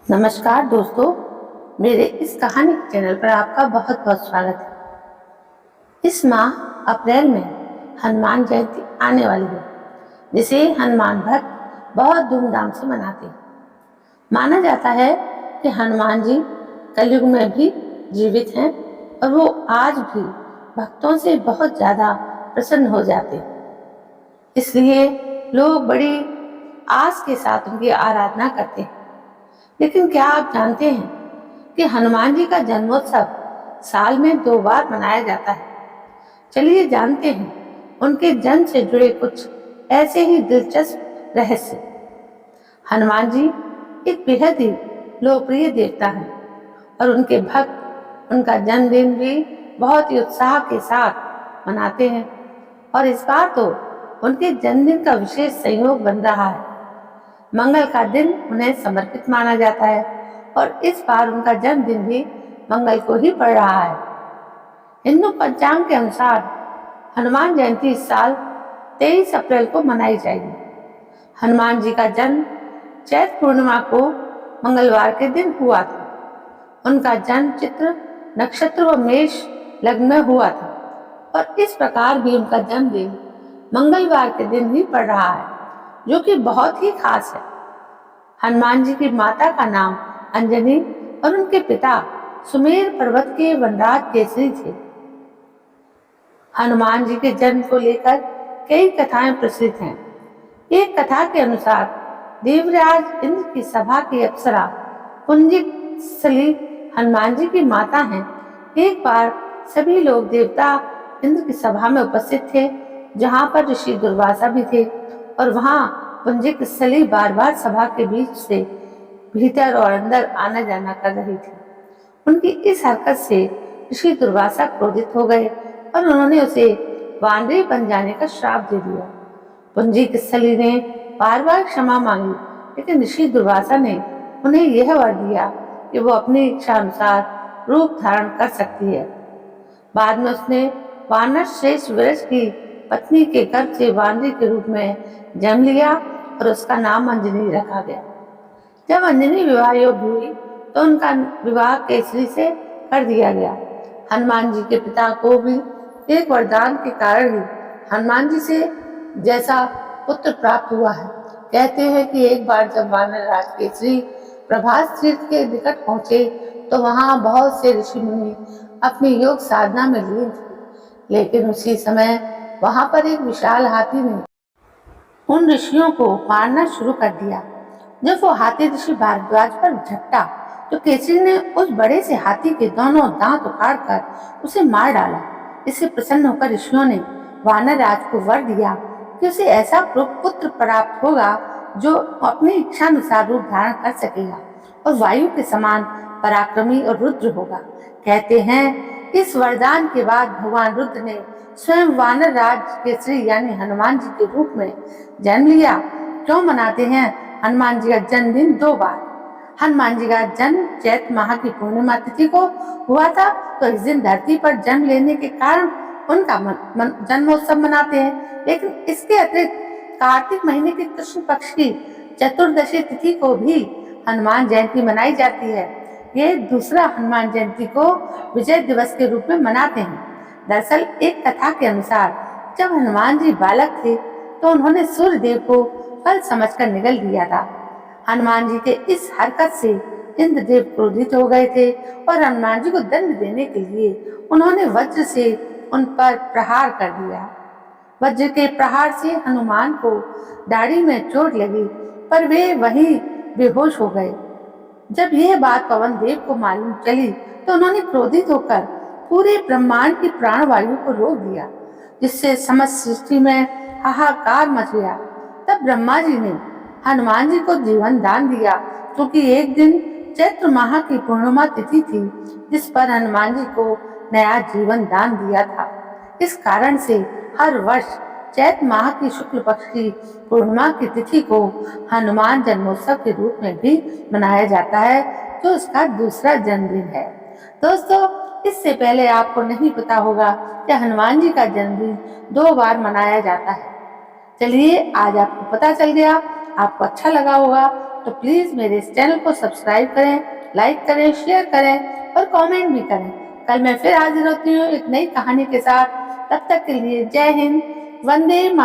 नमस्कार दोस्तों, मेरे इस कहानी चैनल पर आपका बहुत बहुत स्वागत है। इस माह अप्रैल में हनुमान जयंती आने वाली है, जिसे हनुमान भक्त बहुत धूमधाम से मनाते हैं। माना जाता है कि हनुमान जी कलयुग में भी जीवित हैं और वो आज भी भक्तों से बहुत ज़्यादा प्रसन्न हो जाते हैं। इसलिए लोग बड़ी आस के साथ उनकी आराधना करते हैं। लेकिन क्या आप जानते हैं कि हनुमान जी का जन्मोत्सव साल में 2 बार मनाया जाता है? चलिए जानते हैं उनके जन्म से जुड़े कुछ ऐसे ही दिलचस्प रहस्य। हनुमान जी एक बेहद ही लोकप्रिय देवता हैं और उनके भक्त उनका जन्मदिन भी बहुत ही उत्साह के साथ मनाते हैं। और इस बार तो उनके जन्मदिन का विशेष संयोग बन रहा है। मंगल का दिन उन्हें समर्पित माना जाता है और इस बार उनका जन्मदिन भी मंगल को ही पड़ रहा है। हिंदू पंचांग के अनुसार हनुमान जयंती इस साल 23 अप्रैल को मनाई जाएगी। हनुमान जी का जन्म चैत्र पूर्णिमा को मंगलवार के दिन हुआ था। उनका जन्म चित्र नक्षत्र व मेष लग्न में हुआ था और इस प्रकार भी उनका जन्मदिन मंगलवार के दिन ही पड़ रहा है, जो कि बहुत ही खास है। हनुमान जी की माता का नाम अंजनी और उनके पिता सुमेर पर्वत के वनराज केसरी थे। हनुमान जी के जन्म को लेकर कई कथाएं प्रसिद्ध हैं। एक कथा के अनुसार देवराज इंद्र की सभा की अप्सरा पुंजिकसली हनुमान जी की माता हैं। एक बार सभी लोग देवता इंद्र की सभा में उपस्थित थे, जहां पर ऋषि दुर्वासा भी थे और वहां पुंजिकसली बार बार सभा के बीच से भीतर और अंदर आना जाना कर रही थी। उनकी इस हरकत से ऋषि दुर्वासा क्रोधित हो गए और उन्होंने उसे वानरी बन जाने का श्राप दे दिया। पुंजिकसली ने बार बार क्षमा मांगी, लेकिन ऋषि दुर्वासा ने उन्हें यह वर दिया कि वो अपनी इच्छा अनुसार रूप धारण कर सकती है। बाद में उसने वानर श्रेष्ठ विरज की पत्नी के गर्भ से वानरी के रूप में जन्म लिया और उसका नाम अंजनी रखा गया। जब अंजनी विवाह योग्य हुई तो उनका विवाह केसरी से कर दिया गया। हनुमान जी के पिता को भी एक वरदान के कारण ही हनुमान जी से जैसा पुत्र प्राप्त हुआ है। कहते हैं कि एक बार जब वानर राज केसरी प्रभास तीर्थ के निकट पहुंचे तो वहां बहुत से ऋषि मुनि अपनी योग साधना में लीन थे, लेकिन उसी समय वहां पर एक विशाल हाथी ने उन ऋषियों को मारना शुरू कर दिया। जब वो हाथी ऋषि भारद्वाज पर झपटा तो केसरी ने उस बड़े से हाथी के दोनों दांत उखाड़कर उसे मार डाला। इससे प्रसन्न होकर ऋषियों ने वानर राज को वर दिया कि उसे ऐसा पुत्र प्राप्त होगा जो अपनी इच्छानुसार रूप धारण कर सकेगा और वायु के समान पराक्रमी और रुद्र होगा। कहते हैं इस वरदान के बाद भगवान रुद्र ने स्वयं वानर राज केसरी यानी हनुमान जी के रूप में जन्म लिया। क्यों मनाते हैं हनुमान जी का जन्मदिन 2 बार? हनुमान जी का जन्म चैत्र माह की पूर्णिमा तिथि को हुआ था, तो इस दिन धरती पर जन्म लेने के कारण उनका जन्मोत्सव मनाते हैं। लेकिन इसके अतिरिक्त कार्तिक महीने के कृष्ण पक्ष की चतुर्दशी तिथि को भी हनुमान जयंती मनाई जाती है। ये दूसरा हनुमान जयंती को विजय दिवस के रूप में मनाते हैं। दरअसल एक कथा के अनुसार जब हनुमान जी बालक थे तो उन्होंने सूर्य देव को फल समझकर निगल दिया था। हनुमान जी के इस हरकत से इंद्रदेव क्रोधित हो गए थे और हनुमान जी को दंड देने के लिए उन्होंने वज्र से उन पर प्रहार कर दिया। वज्र के प्रहार से हनुमान को दाढ़ी में चोट लगी, पर वे वहीं बेहोश हो गए। जब यह बात पवन देव को मालूम चली तो उन्होंने क्रोधित होकर पूरे ब्रह्मांड की प्राणवायु को रोक दिया, जिससे समस्त सृष्टि में हाहाकार मच गया। तब ब्रह्मा जी ने हनुमान जी को जीवन दान दिया, क्योंकि एक दिन चैत्र माह की पूर्णिमा तिथि थी जिस पर हनुमान जी को नया जीवन दान दिया था। इस कारण से हर वर्ष चैत्र माह की शुक्ल पक्ष की पूर्णिमा की तिथि को हनुमान जन्मोत्सव के रूप में भी मनाया जाता है, जो उसका दूसरा जन्मदिन है। दोस्तों, इससे पहले आपको नहीं पता होगा कि हनुमान जी का जन्मदिन 2 बार मनाया जाता है। चलिए, आज आपको पता चल गया, आपको अच्छा लगा होगा। तो प्लीज मेरे इस चैनल को सब्सक्राइब करें, लाइक करें, शेयर करें और कमेंट भी करें। कल मैं फिर हाजिर होती हूँ एक नई कहानी के साथ। तब तक के लिए जय हिंद, वंदे मातरम।